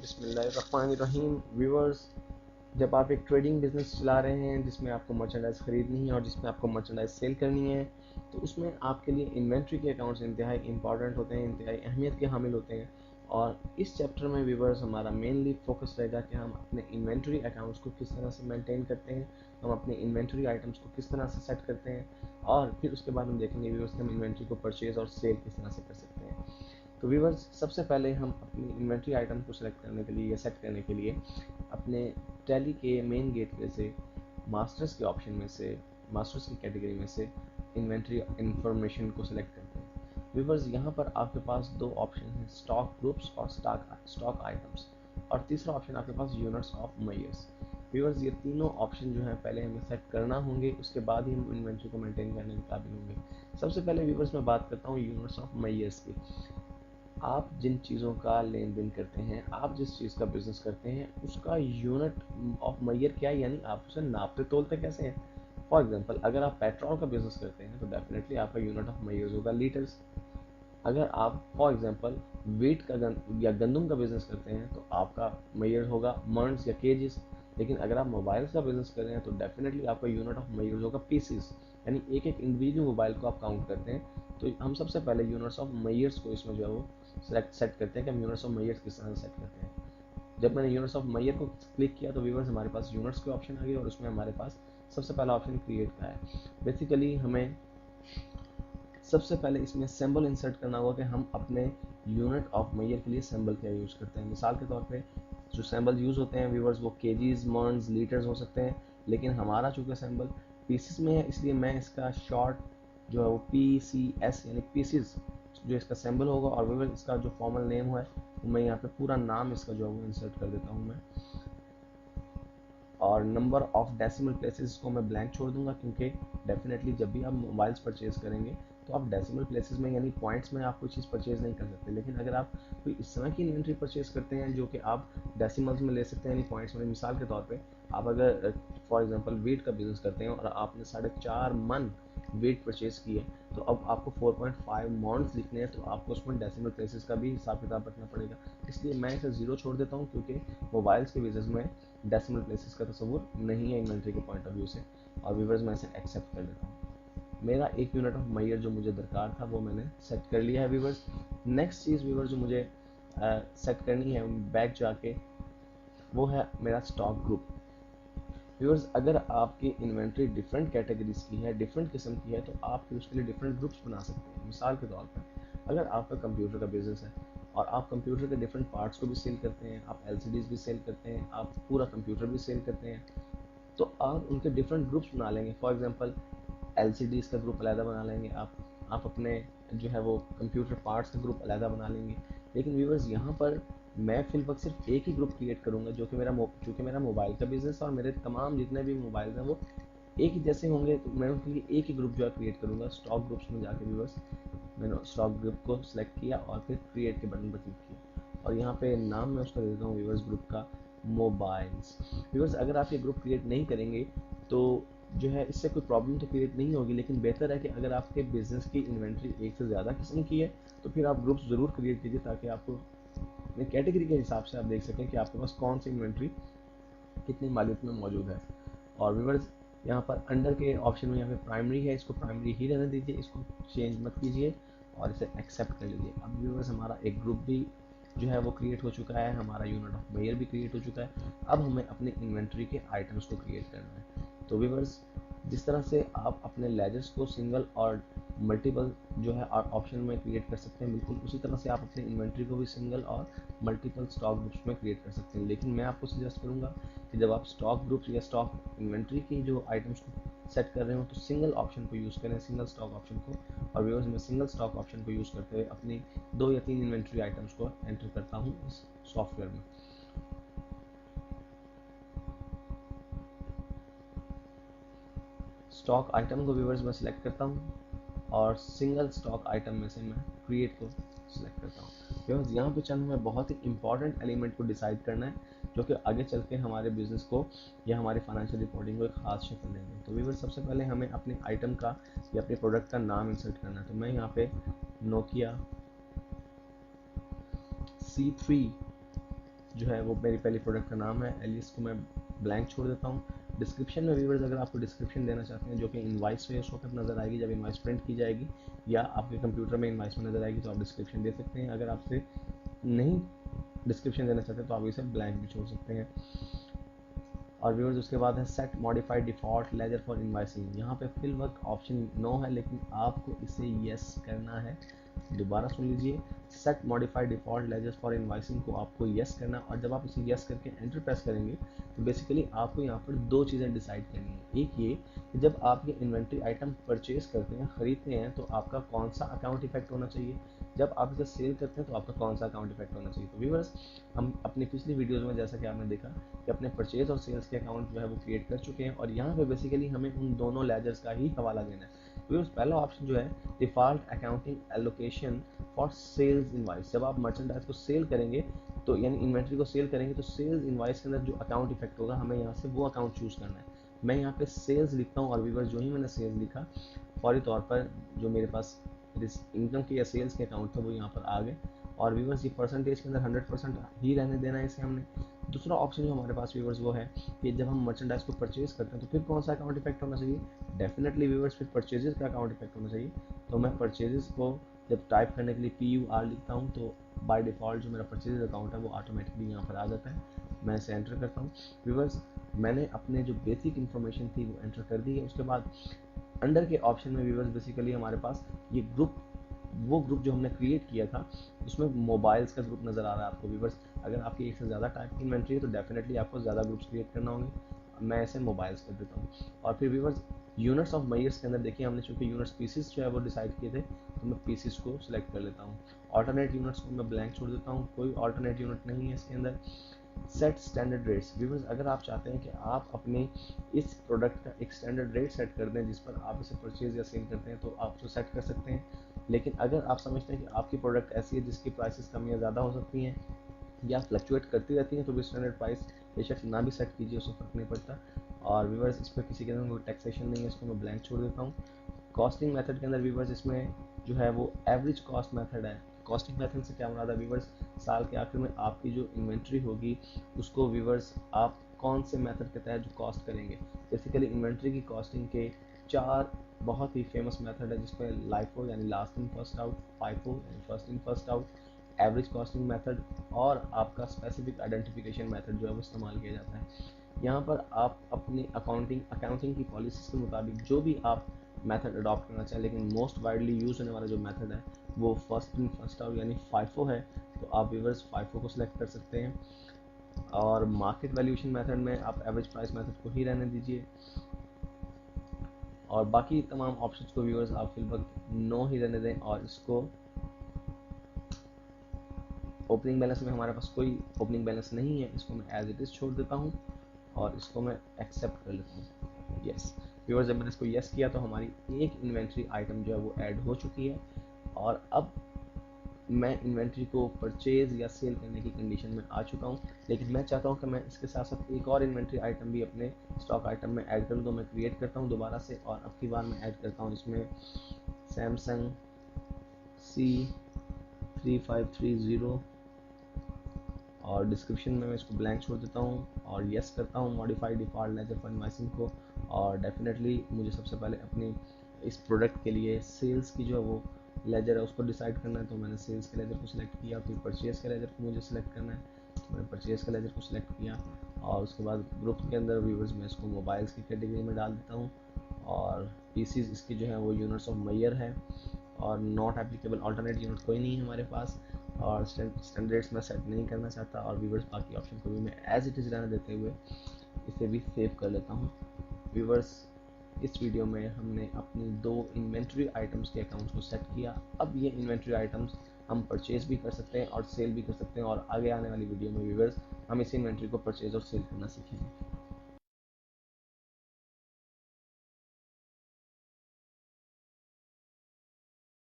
बिस्मिल्लाहिर्रहमानिर्रहीम। व्यूअर्स, जब आप एक ट्रेडिंग बिजनेस चला रहे हैं जिसमें आपको मर्चेंडाइज खरीदनी है और जिसमें आपको मर्चेंडाइज सेल करनी है, तो उसमें आपके लिए इन्वेंट्री के अकाउंट्स इंतहाई इंपॉर्टेंट होते हैं, इंतहाई अहमियत के हामिल होते हैं। और इस चैप्टर में व्यूअर्स हमारा मेनली फोकस रहेगा कि हम अपने इन्वेंट्री अकाउंट्स को किस तरह से मेंटेन करते हैं, हम अपने इन्वेंट्री आइटम्स को किस तरह से सेट करते हैं, और फिर उसके बाद हम देखेंगे व्यूअर्स कि हम इन्वेंट्री को परचेज और सेल किस तरह से कर सकते हैं। तो व्यूअर्स, सबसे पहले हम अपनी इन्वेंट्री आइटम को सेलेक्ट करने के लिए या सेट करने के लिए अपने टैली के मेन गेटवे से मास्टर्स के ऑप्शन में से, मास्टर्स की कैटेगरी में से इन्वेंट्री इंफॉर्मेशन को सिलेक्ट करते हैं। व्यूअर्स, यहाँ पर आपके पास दो ऑप्शन हैं, स्टॉक ग्रुप्स और स्टॉक आइटम्स, और तीसरा ऑप्शन आपके पास यूनिट्स ऑफ मेजर्स। व्यूअर्स, ये तीनों ऑप्शन जो है पहले हमें सेट करना होंगे, उसके बाद ही हम इन्वेंट्री को मेंटेन करने के काबिल होंगे। सबसे पहले व्यूअर्स मैं बात करता हूँ यूनिट्स ऑफ मेजर्स की। आप जिन चीज़ों का लेन देन करते हैं, आप जिस चीज़ का बिजनेस करते हैं, उसका यूनिट ऑफ मेजर क्या है, यानी आप उसे नापते तोलते कैसे हैं। फॉर एग्जांपल, अगर आप पेट्रोल का बिजनेस करते हैं तो डेफिनेटली आपका यूनिट ऑफ मेजर होगा लीटर्स। अगर आप फॉर एग्जांपल वीट का या गंदम का बिजनेस करते हैं तो आपका मेजर होगा मंड्स या केजीस। लेकिन अगर आप मोबाइल्स का बिजनेस कर रहे हैं तो डेफिनेटली आपका यूनिट ऑफ मेजर होगा पीसीस, यानी एक एक इंडिविजुअल मोबाइल को आप काउंट करते हैं। तो हम सबसे पहले यूनिट्स ऑफ मेजर्स को इसमें जो है वो सेट करते हैं कि हम यूनिट्स ऑफ मेजर्स किस तरह से सेट करते हैं। जब मैंने यूनिट्स ऑफ मेजर को क्लिक किया तो व्यूअर्स हमारे पास यूनिट्स के ऑप्शन आ गए, और उसमें हमारे पास सबसे पहला ऑप्शन क्रिएट का है। बेसिकली हमें सबसे पहले इसमें सिंबल इंसर्ट करना होगा कि हम अपने यूनिट ऑफ मेजर के लिए सिंबल क्या यूज़ करते हैं। मिसाल के तौर पे जो सिंबल यूज़ होते हैं व्यूअर्स, वो केजीज, मॉन्स, लीटर्स हो सकते हैं, लेकिन हमारा चूँकि सिंबल पीसीस में है, इसलिए मैं इसका शॉर्ट जो है वो PCS यानी पीसीस जो इसका सिंबल होगा, और व्यूअर्स इसका जो फॉर्मल नेम है वो मैं यहाँ पे पूरा नाम इसका जो है वो इंसर्ट कर देता हूँ मैं। और नंबर ऑफ डेसिमल प्लेसेस को मैं ब्लैंक छोड़ दूंगा, क्योंकि डेफिनेटली जब भी आप मोबाइल्स परचेज करेंगे तो आप डेसिमल प्लेसेस में यानी पॉइंट्स में आप कोई चीज़ परचेज नहीं कर सकते। लेकिन अगर आप कोई इस तरह की इन्वेंट्री परचेज करते हैं जो कि आप डेसिमल्स में ले सकते हैं यानी पॉइंट्स में, मिसाल के तौर पे आप अगर फॉर एग्जांपल वेट का बिजनेस करते हैं और आपने 4.5 मन वेट परचेज की है, तो अब आपको 4.5 मॉन्ट्स लिखने हैं, तो आपको उसमें डेसिमल प्लेसेस का भी हिसाब किताब रखना पड़ेगा। इसलिए मैं इसे 0 छोड़ देता हूँ, क्योंकि मोबाइल्स के बिजनेस में डेसिमल प्लेसेस का तस्वुर नहीं है इन्वेंट्री के पॉइंट ऑफ व्यू से, और व्यूअर्स मैं इसे एक्सेप्ट कर लेता हूँ। मेरा एक यूनिट ऑफ मेजर जो मुझे दरकार था वो मैंने सेट कर लिया है व्यूअर्स। नेक्स्ट चीज़ व्यूअर्स जो मुझे सेट करनी है बैक जाके, वो है मेरा स्टॉक ग्रुप। व्यूअर्स, अगर आपकी इन्वेंट्री डिफरेंट कैटेगरीज की है, डिफरेंट किस्म की है, तो आप फिर उसके लिए डिफरेंट ग्रुप्स बना सकते हैं। मिसाल के तौर पर अगर आपका कंप्यूटर का बिजनेस है और आप कंप्यूटर के डिफरेंट पार्ट्स को भी सेल करते हैं, आप LCDs भी सेल करते हैं, आप पूरा कंप्यूटर भी सेल करते हैं, तो आप उनके डिफरेंट ग्रुप्स बना लेंगे। फॉर एग्जांपल LCDs का ग्रुप अलग बना लेंगे आप अपने जो है वो कंप्यूटर पार्ट्स का ग्रुप अलग बना लेंगे। लेकिन व्यूअर्स, यहाँ पर मैं फिलहाल सिर्फ एक ही ग्रुप क्रिएट करूँगा, जो कि चूँकि मेरा मोबाइल का बिजनेस और मेरे तमाम जितने भी मोबाइल हैं वो एक ही जैसे होंगे, तो मैं उनके लिए एक ही ग्रुप जो है क्रिएट करूँगा। स्टॉक ग्रुप्स में जाके व्यूअर्स मैंने स्टॉक ग्रुप को सिलेक्ट किया और फिर क्रिएट के बटन पर क्लिक किया, और यहाँ पे नाम मैं उसका दे देता हूँ व्यूअर्स ग्रुप का मोबाइल्स। व्यूअर्स, अगर आप ये ग्रुप क्रिएट नहीं करेंगे तो जो है इससे कोई प्रॉब्लम तो क्रिएट नहीं होगी, लेकिन बेहतर है कि अगर आपके बिजनेस की इन्वेंट्री एक से ज़्यादा किस्म की है तो फिर आप ग्रुप्स ज़रूर क्रिएट कीजिए, ताकि आपको अपने कैटेगरी के हिसाब से आप देख सकें कि आपके पास कौन सी इन्वेंट्री कितनी मालियत में मौजूद है। और व्यूअर्स, यहाँ पर अंडर के ऑप्शन में यहाँ पे प्राइमरी है, इसको प्राइमरी ही रहने दीजिए, इसको चेंज मत कीजिए और इसे एक्सेप्ट कर लीजिए। अब व्यूअर्स, हमारा एक ग्रुप भी जो है वो क्रिएट हो चुका है, हमारा यूनिट ऑफ मेजर भी क्रिएट हो चुका है। अब हमें अपने इन्वेंट्री के आइटम्स को क्रिएट करना है। तो व्यूअर्स, जिस तरह से आप अपने लेजर्स को सिंगल और मल्टीपल जो है ऑप्शन में क्रिएट कर सकते हैं, बिल्कुल उसी तरह से आप अपने इन्वेंट्री को भी सिंगल और मल्टीपल स्टॉक ग्रुप्स में क्रिएट कर सकते हैं। लेकिन मैं आपको सजेस्ट करूंगा कि जब आप स्टॉक ग्रुप्स या स्टॉक इन्वेंट्री की जो आइटम्स को सेट कर रहे हो तो सिंगल ऑप्शन को यूज़ करें, सिंगल स्टॉक ऑप्शन को। और व्यूअर्स, मैं सिंगल स्टॉक ऑप्शन को यूज़ करते हुए अपनी 2 या 3 इन्वेंट्री आइटम्स को एंटर करता हूँ इस सॉफ्टवेयर में। स्टॉक आइटम को व्यूअर्स मैं सिलेक्ट करता हूँ और सिंगल स्टॉक आइटम में से मैं क्रिएट को सिलेक्ट करता हूँ। व्यूअर्स, यहाँ पे चंद हमें बहुत ही इंपॉर्टेंट एलिमेंट को डिसाइड करना है, जो कि आगे चल के हमारे बिजनेस को या हमारी फाइनेंशियल रिपोर्टिंग को एक खास शक्ल देंगे। तो व्यूअर्स, सबसे पहले हमें अपने आइटम का या अपने प्रोडक्ट का नाम इंसर्ट करना है। तो मैं यहाँ पे नोकिया C3 जो है वो मेरी पहली प्रोडक्ट का नाम है, एलिस को मैं ब्लैंक छोड़ देता हूँ। डिस्क्रिप्शन में व्यूअर्स अगर आपको डिस्क्रिप्शन देना चाहते हैं जो कि इनवाइस पे उस वक्त नज़र आएगी जब इनवाइस प्रिंट की जाएगी, या आपके कंप्यूटर में इनवाइस में नज़र आएगी, तो आप डिस्क्रिप्शन दे सकते हैं। अगर आपसे नहीं डिस्क्रिप्शन देना चाहते तो आप इसे ब्लैंक भी छोड़ सकते हैं। और व्यूअर्स उसके बाद है set modified default ledger for invoicing. यहाँ पे फिल वर्क ऑप्शन नो है, लेकिन आपको इसे यस करना है। दोबारा सुन लीजिए, set modified default ledgers for invoicing को आपको यस करना है, और जब आप इसे यस करके एंटर प्रेस करेंगे तो बेसिकली आपको यहाँ पर दो चीज़ें डिसाइड करनी है। एक ये कि जब आप ये इन्वेंट्री आइटम परचेज करते हैं, खरीदते हैं, तो आपका कौन सा अकाउंट इफेक्ट होना चाहिए, जब आप इसे सेल करते हैं तो आपका कौन सा अकाउंट इफेक्ट होना चाहिए। तो व्यूअर्स हम अपनी पिछली वीडियोज़ में जैसा कि आपने देखा कि अपने परचेज और सेल्स के अकाउंट जो है वो क्रिएट कर चुके हैं, और यहाँ पे बेसिकली हमें उन दोनों लेजर्स का ही हवाला देना है। व्यूअर्स पहला ऑप्शन जो है default accounting allocation for sales invoice. जब आप मर्चेंडाइज को सेल करेंगे तो यानी इन्वेंट्री को सेल करेंगे तो सेल्स इनवाइस के अंदर जो अकाउंट इफेक्ट होगा हमें यहाँ से वो अकाउंट चूज़ करना है। मैं यहाँ पे सेल्स लिखता हूँ, और व्यूअर्स जो ही मैंने सेल्स लिखा फौरी तौर पर जो मेरे पास इनकम के या सेल्स के अकाउंट था वो यहाँ पर आ गए। और व्यूअर्स ये परसेंटेज के अंदर 100% ही रहने देना है इसे हमने। दूसरा ऑप्शन जो हमारे पास व्यूअर्स वो है कि जब हम मर्चेंडाइज को परचेज करते हैं तो फिर कौन सा अकाउंट इफेक्ट होना चाहिए। डेफिनेटली व्यूअर्स फिर परचेजेस का अकाउंट इफेक्ट होना चाहिए। तो मैं परचेजेस को जब टाइप करने के लिए PUR लिखता हूँ तो बाय डिफ़ॉल्ट जो मेरा परचेज अकाउंट है वो ऑटोमेटिकली यहाँ पर आ जाता है। मैं इसे एंटर करता हूँ। व्यूअर्स मैंने अपने जो बेसिक इन्फॉर्मेशन थी वो एंटर कर दी है। उसके बाद अंडर के ऑप्शन में व्यूअर्स बेसिकली हमारे पास ये ग्रुप, वो ग्रुप जो हमने क्रिएट किया था उसमें मोबाइल्स का ग्रुप नज़र आ रहा है आपको। व्यूअर्स अगर आपकी एक से ज़्यादा टाइप की इन्वेंट्री है तो डेफिनेटली आपको ज़्यादा ग्रुप्स क्रिएट करना होंगे। मैं इसे मोबाइल्स कर देता हूँ। और फिर व्यूअर्स यूनिट्स ऑफ मईयर्स के अंदर देखिए हमने चूंकि यूनिट्स पीसीस जो है वो डिसाइड किए थे, तो मैं पीसीस को सिलेक्ट कर लेता हूँ। ऑल्टरनेट यूनिट्स को मैं ब्लैंक छोड़ देता हूँ, कोई ऑल्टरनेट यूनिट नहीं है इसके अंदर। Set standard rates. व्यूअर्स अगर आप चाहते हैं कि आप अपने इस प्रोडक्ट का एक स्टैंडर्ड रेट सेट कर दें जिस पर आप इसे परचेज या सेल करते हैं तो आप तो सेट कर सकते हैं। लेकिन अगर आप समझते हैं कि आपकी प्रोडक्ट ऐसी है जिसकी प्राइसेस कम या ज़्यादा हो सकती हैं या फ्लक्चुएट करती रहती हैं तो भी स्टैंडर्ड प्राइस बेशक ना भी सेट कीजिए, उससे फ़र्क नहीं पड़ता। और व्यूअर्स इस पर किसी के अंदर कोई टैक्सेशन नहीं है, इसको मैं ब्लैंक छोड़ देता हूँ। कॉस्टिंग मेथड के अंदर व्यूअर्स इसमें जो है वो एवरेज कॉस्ट मेथड है। कॉस्टिंग मेथड से क्या मुराद है व्यूअर्स, साल के आखिर में आपकी जो इन्वेंट्री होगी उसको व्यूअर्स आप कौन से मेथड के तहत जो कॉस्ट करेंगे। बेसिकली इन्वेंट्री की कॉस्टिंग के 4 बहुत ही फेमस मेथड है जिसमें लाइफो यानी last in first out, FIFO यानी first in first out, average costing method और आपका स्पेसिफिक आइडेंटिफिकेशन मेथड जो है वो इस्तेमाल किया जाता है। यहाँ पर आप अपनी अकाउंटिंग की पॉलिसीज के मुताबिक जो भी आप मेथड अडॉप्ट करना चाहें, लेकिन मोस्ट वाइडली यूज होने वाला जो मेथड है वो फर्स्ट इन फर्स्ट आउट यानी फाइफो है, तो आप व्यूअर्स फाइफो को सिलेक्ट कर सकते हैं। और मार्केट वैल्यूएशन मेथड में आप एवरेज प्राइस मेथड को ही रहने दीजिए, और बाकी तमाम ऑप्शंस को व्यूअर्स आप फिलहाल नो ही रहने दें। और इसको ओपनिंग बैलेंस में हमारे पास कोई ओपनिंग बैलेंस नहीं है, इसको मैं एज इट इज़ छोड़ देता हूँ और इसको मैं एक्सेप्ट कर लेता हूँ। यस व्यूअर्स जब मैंने इसको यस किया तो हमारी एक इन्वेंट्री आइटम जो है वो ऐड हो चुकी है, और अब मैं इन्वेंट्री को परचेज या सेल करने की कंडीशन में आ चुका हूँ। लेकिन मैं चाहता हूँ कि मैं इसके साथ साथ एक और इन्वेंट्री आइटम भी अपने स्टॉक आइटम में ऐड कर लूँ, तो मैं क्रिएट करता हूँ दोबारा से, और अब की बार मैं ऐड करता हूँ इसमें सैमसंग C3530, और डिस्क्रिप्शन में मैं इसको ब्लैंक छोड़ देता हूँ और यस करता हूँ modified default ledger for invoicing को। और डेफिनेटली मुझे सबसे पहले अपनी इस प्रोडक्ट के लिए सेल्स की जो है वो लेजर है उसको डिसाइड करना है, तो मैंने सेल्स के लेजर को सिलेक्ट किया। फिर परचेज़ के लेजर को मुझे सिलेक्ट करना है, तो मैंने परचेज़ के लेजर को सिलेक्ट किया। और उसके बाद ग्रुप के अंदर व्यूवर्स में इसको मोबाइल्स की कैटेगरी में डाल देता हूँ, और पीसीज इसकी जो है वो यूनिट्स ऑफ मईयर है, और नॉट एप्लीकेबल अल्टरनेट यूनिट कोई नहीं है हमारे पास, और स्टैंडर्ड्स मैं सेट नहीं करना चाहता। और व्यूवर्स बाकी ऑप्शन को भी मैं एज इट इज़ रहने देते हुए इसे भी सेव कर लेता हूँ। व्यूवर्स इस वीडियो में हमने अपनी 2 इन्वेंट्री आइटम्स के अकाउंट्स को सेट किया। अब ये इन्वेंट्री आइटम्स हम परचेज भी कर सकते हैं और सेल भी कर सकते हैं, और आगे आने वाली वीडियो में व्यूवर्स हम इस इन्वेंट्री को परचेज और सेल करना सीखेंगे।